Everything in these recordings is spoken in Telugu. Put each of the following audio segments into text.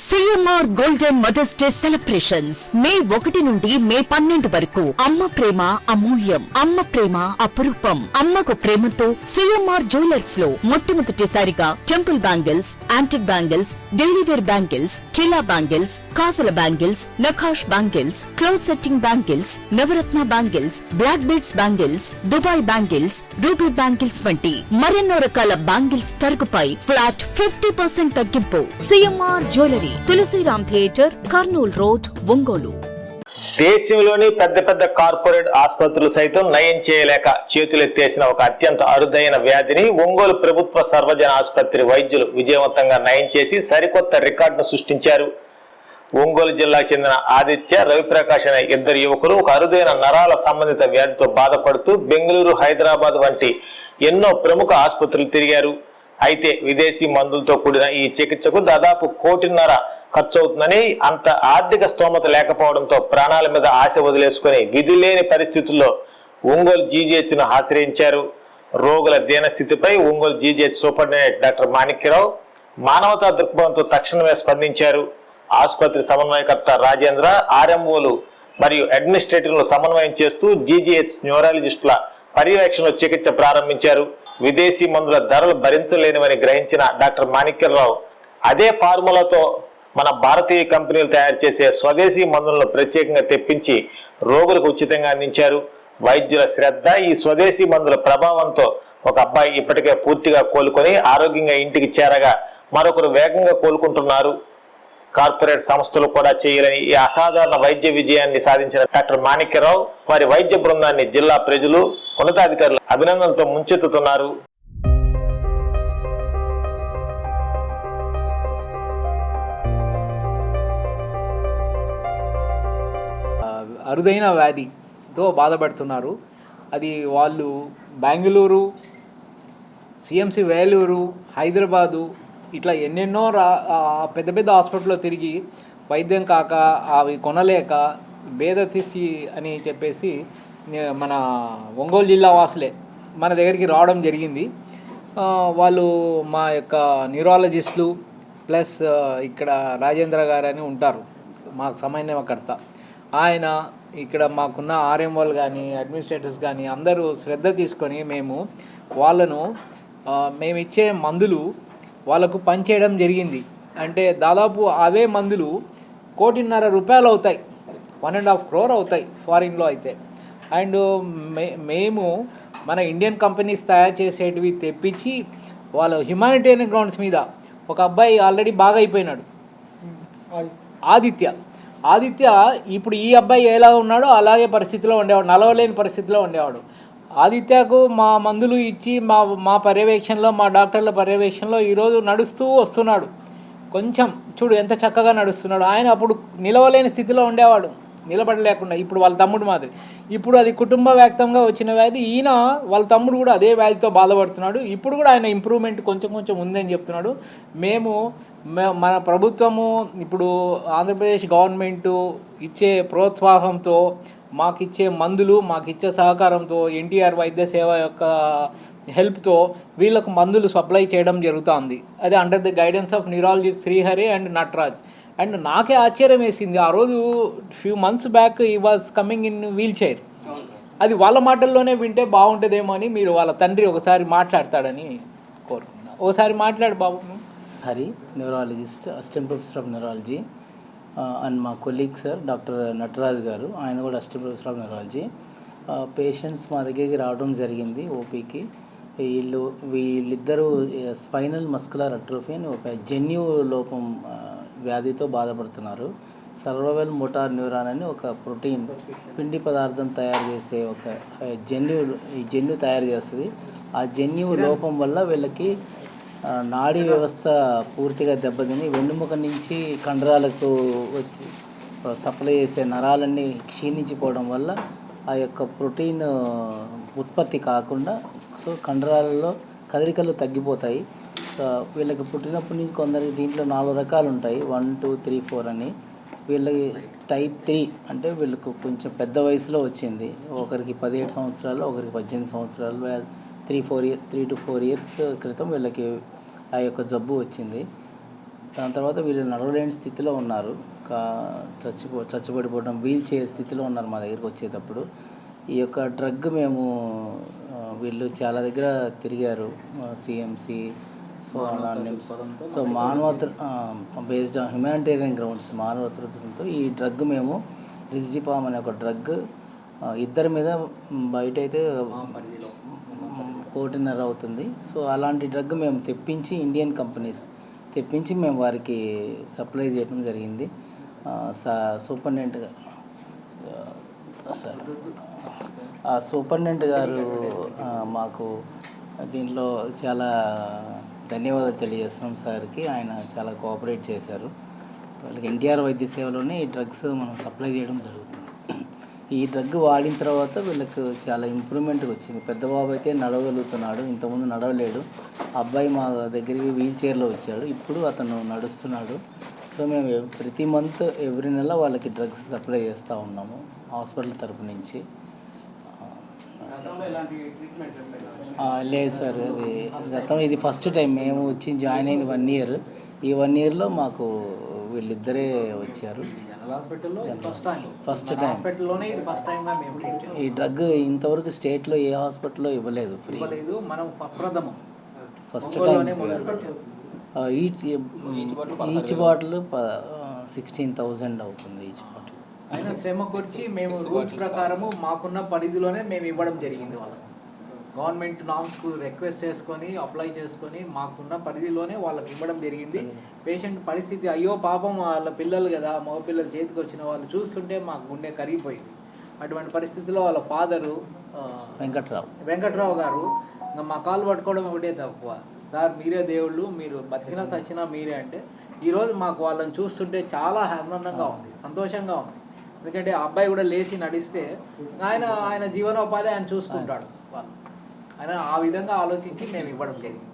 CMR golden mother's day celebrations May 1 నుండి మే 12 వరకు. అమ్మ ప్రేమ అమూల్యం, అమ్మ ప్రేమ అపురూపం. అమ్మకు ప్రేమతో సిఎంఆర్ జ్యువెలర్స్ లో మొట్టమొదటిసారిగా temple bangles, antique bangles, daily wear bangles, కిలా బ్యాంగిల్స్, కాసుల బ్యాంగిల్స్, నఖాష్ బ్యాంగిల్స్, క్లోజ్ సెట్టింగ్ బ్యాంగిల్స్, నవరత్న bangles, black beads bangles, Dubai bangles, ruby bangles వంటి మరెన్నో రకాల బ్యాంగిల్స్ తరుగుపై ఫ్లాట్ 50% తగ్గింపు. CMR jewellery, Tulasiram theatre, Kurnool road, Ongole. దేశంలోని పెద్ద పెద్ద కార్పొరేట్ ఆసుపత్రులు సైతం నయం చేయలేక చేతులెత్తేసిన ఒక అత్యంత అరుదైన వ్యాధిని ఒంగోలు ప్రభుత్వ సర్వజన ఆసుపత్రి వైద్యులు విజయవంతంగా నయం చేసి సరికొత్త రికార్డును సృష్టించారు. ఒంగోలు జిల్లాకు చెందిన ఆదిత్య, రవిప్రకాష్ అనే ఇద్దరు యువకులు ఒక అరుదైన నరాల సంబంధిత వ్యాధితో బాధపడుతూ బెంగళూరు, హైదరాబాద్ వంటి ఎన్నో ప్రముఖ ఆసుపత్రులు తిరిగారు. అయితే విదేశీ మందులతో కూడిన ఈ చికిత్సకు దాదాపు 1.5 కోటి ఖర్చు అవుతుందని, అంత ఆర్థిక స్తోమత లేకపోవడంతో ప్రాణాల మీద ఆశ వదిలేసుకుని విధి లేని పరిస్థితుల్లో ఒంగోలు జీజీహెచ్ ను ఆశ్రయించారు. రోగుల దీనస్థితిపై Ongole GGH superintendent doctor Manikyarao మానవతా దృక్పథంతో తక్షణమే స్పందించారు. ఆసుపత్రి సమన్వయకర్త రాజేంద్ర, ఆర్ఎంఓలు మరియు అడ్మినిస్ట్రేటివ్లు సమన్వయం చేస్తూ జీజీహెచ్ న్యూరాలజిస్టుల పర్యవేక్షణలో చికిత్స ప్రారంభించారు. విదేశీ మందుల ధరలు భరించలేనివని గ్రహించిన డాక్టర్ మాణిక్యరావు అదే ఫార్ములాతో మన భారతీయ కంపెనీలు తయారు చేసే స్వదేశీ మందులను ప్రత్యేకంగా తెప్పించి రోగులకు ఉచితంగా అందించారు. వైద్యుల శ్రద్ధ, ఈ స్వదేశీ మందుల ప్రభావంతో ఒక అబ్బాయి ఇప్పటికే పూర్తిగా కోలుకొని ఆరోగ్యంగా ఇంటికి చేరగా మరొకరు వేగంగా కోలుకుంటున్నారు. కార్పొరేట్ సంస్థలు కూడా చేయలేని ఈ అసాధారణ వైద్య విజయాన్ని సాధించిన డాక్టర్ మాణిక్యరావు, వారి వైద్య బృందాన్ని జిల్లా ప్రజలు, ఉన్నతాధికారులు అభినందనలతో ముంచెత్తుతున్నారు. అరుదైన వ్యాధితో బాధపడుతున్నారు. అది వాళ్ళు బెంగళూరు, సిఎంసి వేలూరు, హైదరాబాదు ఇట్లా ఎన్నెన్నో పెద్ద పెద్ద హాస్పిటల్లో తిరిగి వైద్యం కాక అవి కొనలేక భేదతిసి అని చెప్పేసి మన ఒంగోలు జిల్లా వాసులే మన దగ్గరికి రావడం జరిగింది. వాళ్ళు మా యొక్క న్యూరాలజిస్టులు ప్లస్ ఇక్కడ రాజేంద్ర గారు అని ఉంటారు, మాకు సమన్వయకర్త. ఆయన ఇక్కడ మాకున్న ఆర్ఎంఓలు కానీ అడ్మినిస్ట్రేటర్స్ కానీ అందరూ శ్రద్ధ తీసుకొని మేము ఇచ్చే మందులు వాళ్ళకు పనిచేయడం జరిగింది. అంటే దాదాపు అవే మందులు 1.5 కోటి అవుతాయి, 1.5 crore అవుతాయి ఫారిన్లో అయితే. అండ్ మేము మన ఇండియన్ కంపెనీస్ తయారు చేసేటివి తెప్పించి వాళ్ళు హ్యుమానిటేరియన్ గ్రౌండ్స్ మీద ఒక అబ్బాయి ఆల్రెడీ బాగా అయిపోయినాడు, ఆదిత్య ఇప్పుడు ఈ అబ్బాయి ఎలా ఉన్నాడో అలాగే పరిస్థితిలో ఉండేవాడు, నలవలేని పరిస్థితిలో ఉండేవాడు. ఆదిత్యకు మా మందులు ఇచ్చి మా పర్యవేక్షణలో, మా డాక్టర్ల పర్యవేక్షణలో ఈరోజు నడుస్తూ వస్తున్నాడు. కొంచెం చూడు ఎంత చక్కగా నడుస్తున్నాడు. ఆయన అప్పుడు నిలవలేని స్థితిలో ఉండేవాడు, నిలబడలేకుండా. ఇప్పుడు వాళ్ళ తమ్ముడు మాదిరి. ఇప్పుడు అది కుటుంబ వ్యాప్తంగా వచ్చిన వ్యాధి. ఈయన వాళ్ళ తమ్ముడు కూడా అదే వ్యాధితో బాధపడుతున్నాడు. ఇప్పుడు కూడా ఆయన ఇంప్రూవ్మెంట్ కొంచెం ఉందని చెప్తున్నాడు. మన ప్రభుత్వము ఇప్పుడు ఆంధ్రప్రదేశ్ గవర్నమెంటు ఇచ్చే ప్రోత్సాహంతో, మాకిచ్చే మందులు, మాకిచ్చే సహకారంతో, ఎన్టీఆర్ వైద్య సేవ యొక్క హెల్ప్తో వీళ్ళకు మందులు సప్లై చేయడం జరుగుతుంది. అది under the guidance of neurologist Srihari and Nataraj. And నాకే ఆశ్చర్యం వేసింది, ఆ రోజు few months back he was coming in wheelchair. అది వాళ్ళ మాటల్లోనే వింటే బాగుంటుందేమో అని మీరు వాళ్ళ తండ్రి ఒకసారి మాట్లాడతాడని కోరుకున్నాను. ఒకసారి మాట్లాడు బాబు. Hari, neurologist, assistant professor of neurology. And మా colleague sir doctor Nataraj garu, ఆయన కూడా assistant professor of neurology. Patients మా దగ్గరికి రావడం జరిగింది ఓపీకి. వీళ్ళిద్దరూ స్పైనల్ మస్కులర్ అట్రోఫీ అని ఒక జన్యు లోపం వ్యాధితో బాధపడుతున్నారు. సర్వైవల్ మోటార్ న్యూరాన్ అని ఒక ప్రోటీన్ పిండి పదార్థం తయారు చేసే ఒక జన్యు తయారు చేస్తుంది. ఆ జన్యు లోపం వల్ల వీళ్ళకి నాడీ వ్యవస్థ పూర్తిగా దెబ్బతిని వెన్నుముక నుంచి కండరాలకు వచ్చి సప్లై చేసే నరాలన్నీ క్షీణించిపోవడం వల్ల ఆ యొక్క ప్రోటీన్ ఉత్పత్తి కాకుండా కండరాలలో కదలికలు తగ్గిపోతాయి. వీళ్ళకి పుట్టినప్పటి నుంచి కొందరికి దీంట్లో 4 రకాలు ఉంటాయి, 1, 2, 3, 4 అని. వీళ్ళకి టైప్ 3 అంటే వీళ్ళకు కొంచెం పెద్ద వయసులో వచ్చింది. ఒకరికి 17 సంవత్సరాలు, ఒకరికి 18 సంవత్సరాలు. 3 to 4 years క్రితం వీళ్ళకి ఆ యొక్క జబ్బు వచ్చింది. దాని తర్వాత వీళ్ళు నడవలేని స్థితిలో ఉన్నారు, చచ్చిపడిపోవడం, వీల్ చైర్ స్థితిలో ఉన్నారు మా దగ్గరికి వచ్చేటప్పుడు. ఈ యొక్క డ్రగ్ మేము వీళ్ళు చాలా దగ్గర తిరిగారు, సిఎంసి, సో అలాంటి సో మానవత బేస్డ్ ఆన్ హ్యుమానిటేరియన్ గ్రౌండ్స్, మానవతృత్వంతో ఈ డ్రగ్ మేము రిజిడిపామ్ అనే ఒక డ్రగ్ ఇద్దరి మీద బయట అయితే 1.5 అవుతుంది. సో అలాంటి డ్రగ్ మేము తెప్పించి ఇండియన్ కంపెనీస్ తెప్పించి మేము వారికి సప్లై చేయడం జరిగింది. సూపరింటెండెంట్ గారు మాకు దీంట్లో చాలా ధన్యవాదాలు తెలియజేస్తున్నాం సార్కి. ఆయన చాలా కోఆపరేట్ చేశారు. వాళ్ళకి ఎన్టీఆర్ వైద్య సేవలోనే ఈ డ్రగ్స్ మనం సప్లై చేయడం జరుగుతుంది. ఈ డ్రగ్ వాడిన తర్వాత వీళ్ళకి చాలా ఇంప్రూవ్మెంట్ వచ్చింది. పెద్ద బాబు అయితే నడవగలుగుతున్నాడు, ఇంతకుముందు నడవలేడు. అబ్బాయి మా దగ్గరికి వీల్ చైర్లో వచ్చాడు, ఇప్పుడు అతను నడుస్తున్నాడు. సో మేము ప్రతి మంత్ ఎవ్రీ నెల వాళ్ళకి డ్రగ్స్ సప్లై చేస్తూ ఉన్నాము హాస్పిటల్ తరపు నుంచి. లేదు సార్, ఇది ఫస్ట్ టైం మేము వచ్చి జాయిన్ అయింది 1 year. ఈ 1 yearలో మాకు వీళ్ళిద్దరే వచ్చారు. ఫస్ట్ టైం ఈ డ్రగ్ ఇంతవరకు స్టేట్లో ఏ హాస్పిటల్లో ఇవ్వలేదు, free. First time each bottle 16,000 అవుతుంది ఈచ్ బాటిల్. అయినా శ్రమకు వచ్చి మేము రూల్స్ ప్రకారము మాకున్న పరిధిలోనే మేము ఇవ్వడం జరిగింది. వాళ్ళకి గవర్నమెంట్ నామ్స్కు రిక్వెస్ట్ చేసుకొని అప్లై చేసుకొని మాకున్న పరిధిలోనే వాళ్ళకి ఇవ్వడం జరిగింది. పేషెంట్ పరిస్థితి అయ్యో పాపం వాళ్ళ పిల్లలు కదా, మగ పిల్లలు చేతికి వచ్చిన వాళ్ళు చూస్తుంటే మాకు గుండె కరిగిపోయింది. అటువంటి పరిస్థితిలో వాళ్ళ ఫాదరు వెంకట్రావు గారు ఇంకా మా కాలు పట్టుకోవడం ఒకటే తక్కువ, సార్ మీరే దేవుళ్ళు, మీరు బతికినా చచ్చినా మీరే అంటే ఈరోజు మాకు వాళ్ళని చూస్తుంటే చాలా ఆనందంగా ఉంది, సంతోషంగా ఉంది. ఎందుకంటే ఆ అబ్బాయి కూడా లేచి నడిస్తే ఆయన జీవనోపాధి ఆయన చూసుకుంటాడు. వాళ్ళు ఆయన ఆ విధంగా ఆలోచించి మేము ఇవ్వడం జరిగింది.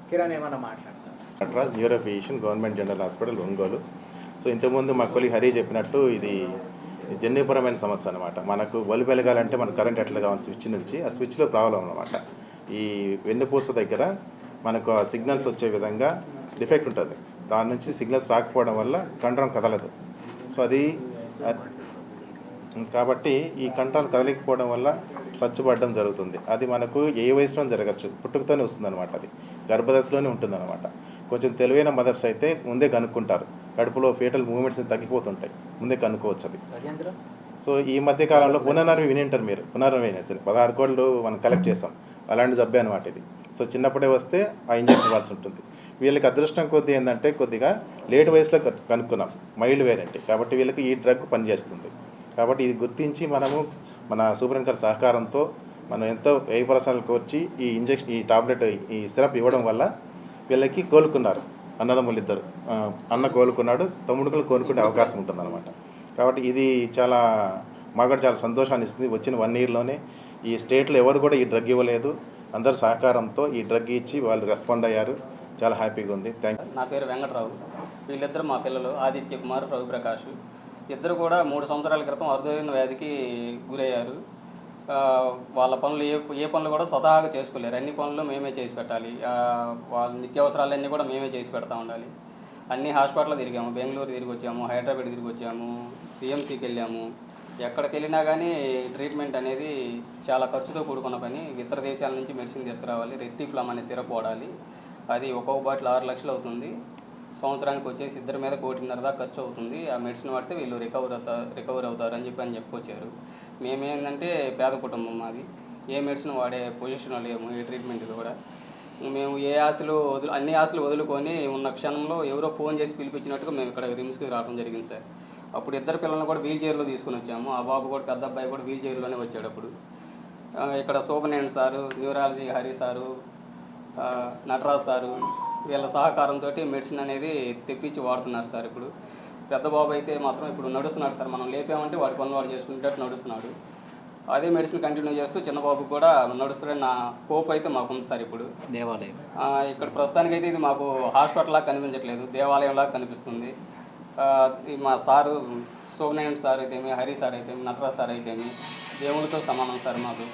కిరణ్ ఏమన్నా మాట్లాడతారు? Nataraj neuro physician, government general hospital, Ongole. So ఇంతకుముందు మా కొలి హరి చెప్పినట్టు ఇది జన్యుపరమైన సమస్య అనమాట. మనకు బల్బు వెలగాలంటే మనకు కరెంట్ ఎట్లా కావాలి స్విచ్ నుంచి, ఆ స్విచ్లో ప్రాబ్లం అనమాట. ఈ వెన్నుపూస దగ్గర మనకు ఆ సిగ్నల్స్ వచ్చే విధంగా డిఫెక్ట్ ఉంటుంది. దాని నుంచి సిగ్నల్స్ రాకపోవడం వల్ల కండరం కదలదు. సో అది కాబట్టి ఈ కండరాలు కదలకపోవడం వల్ల స్వచ్ఛపడడం జరుగుతుంది. అది మనకు ఏ వయసులో జరగచ్చు, పుట్టుకతోనే వస్తుంది అనమాట. అది గర్భదశలోనే ఉంటుంది అనమాట. కొంచెం తెలివైన మదర్స్ అయితే ముందే కనుక్కుంటారు, కడుపులో ఫీటల్ మూవ్మెంట్స్ తగ్గిపోతుంటాయి, ముందే కనుక్కోవచ్చు అది. సో ఈ మధ్య కాలంలో పునర్నవి వినింటారు మీరు, పునర్నవీనెస్ 16 కోట్లు మనం కలెక్ట్ చేస్తాం, అలాంటి జబ్బే అనమాట ఇది. సో చిన్నప్పుడే వస్తే ఆ ఇంజెక్షన్ ఇవ్వాల్సి ఉంటుంది. వీళ్ళకి అదృష్టం కొద్ది ఏంటంటే కొద్దిగా లేట్ వయసులో కనుక్కున్నాం, మైల్డ్ వేరియంట్, కాబట్టి వీళ్ళకి ఈ డ్రగ్ పనిచేస్తుంది. కాబట్టి ఇది గుర్తించి మనము మన సూపరింటెండెంట్ సహకారంతో మనం ఎంతో వ్యయపరసాలకు వచ్చి ఈ ఇంజెక్షన్, ఈ టాబ్లెట్, ఈ సిరప్ ఇవ్వడం వల్ల వీళ్ళకి కోలుకున్నారు. అన్నదమ్ములు ఇద్దరు, అన్న కోలుకున్నాడు, తమ్ముడు కూడా కోలుకునే అవకాశం ఉంటుందన్నమాట. కాబట్టి ఇది చాలా మాకు చాలా సంతోషాన్ని ఇస్తుంది. వచ్చిన 1 yearలోనే ఈ స్టేట్లో ఎవరు కూడా ఈ డ్రగ్ ఇవ్వలేదు, అందరు సహకారంతో ఈ డ్రగ్ ఇచ్చి వాళ్ళు రెస్పాండ్ అయ్యారు. చాలా హ్యాపీగా ఉంది. Thank you. నా పేరు వెంకట్రావు. వీళ్ళిద్దరు మా పిల్లలు ఆదిత్య కుమార్, రవిప్రకాష్. ఇద్దరు కూడా 3 సంవత్సరాల క్రితం అరుదైన వ్యాధికి గురయ్యారు. వాళ్ళ పనులు ఏ పనులు కూడా స్వతహాగా చేసుకోలేరు, అన్ని పనులు మేమే చేసి పెట్టాలి. వాళ్ళ నిత్యావసరాలన్నీ కూడా మేమే చేసి పెడతా ఉండాలి. అన్ని హాస్పిటల్లో తిరిగాము, బెంగళూరు తిరిగి వచ్చాము, హైదరాబాద్ తిరిగి వచ్చాము, సిఎంసికి వెళ్ళాము. ఎక్కడికి వెళ్ళినా కానీ ట్రీట్మెంట్ అనేది చాలా ఖర్చుతో కూడుకున్న పని. ఇతర దేశాల నుంచి మెడిసిన్ తీసుకురావాలి, రెస్టిఫ్లామ్ అనే సిరప్ వాడాలి. అది ఒక్కొక్క బాటిల్ 6 లక్షలు అవుతుంది. సంవత్సరానికి వచ్చేసి ఇద్దరి మీద 1.5 దాకా ఖర్చు అవుతుంది. ఆ మెడిసిన్ వాడితే వీళ్ళు రికవర్ అవుతారు అని చెప్పుకొచ్చారు. మేమేంటంటే పేద కుటుంబం మాది, ఏ మెడిసిన్ వాడే పొజిషన్లో లేము, ఏ ట్రీట్మెంట్ కూడా. మేము అన్ని ఆశలు వదులుకొని ఉన్న క్షణంలో ఎవరో ఫోన్ చేసి పిలిపించినట్టుగా మేము ఇక్కడ రిమ్స్కి రావడం జరిగింది సార్. అప్పుడు ఇద్దరు పిల్లలను కూడా వీల్ చైర్లో తీసుకుని వచ్చాము. ఆ బాబు కూడా, పెద్ద అబ్బాయి కూడా వీల్ చైర్లోనే వచ్చాడు. అప్పుడు ఇక్కడ superintendent sir, neurology Hari sir, Nataraj sir, వీళ్ళ సహకారంతో మెడిసిన్ అనేది తెప్పించి వాడుతున్నారు సార్. ఇప్పుడు పెద్ద బాబు అయితే మాత్రం ఇప్పుడు నడుస్తున్నాడు సార్. మనం లేపామంటే వాడి పనులు వాడు చేసుకునేటట్టు నడుస్తున్నాడు. అదే మెడిసిన్ కంటిన్యూ చేస్తూ చిన్న బాబు కూడా నడుస్తాడని నా హోప్ అయితే మాకు ఉంది సార్. ఇప్పుడు దేవాలయం ఇక్కడ ప్రస్తుతానికైతే ఇది మాకు హాస్పిటల్లా కనిపించట్లేదు, దేవాలయంలాగా కనిపిస్తుంది. మా సారు సోమనారాయణ సార్ అయితేమి, హరి సార్ అయితేమి, నటరాజ్ సార్ అయితేమి దేవుళ్ళతో సమానం సార్ మాకు.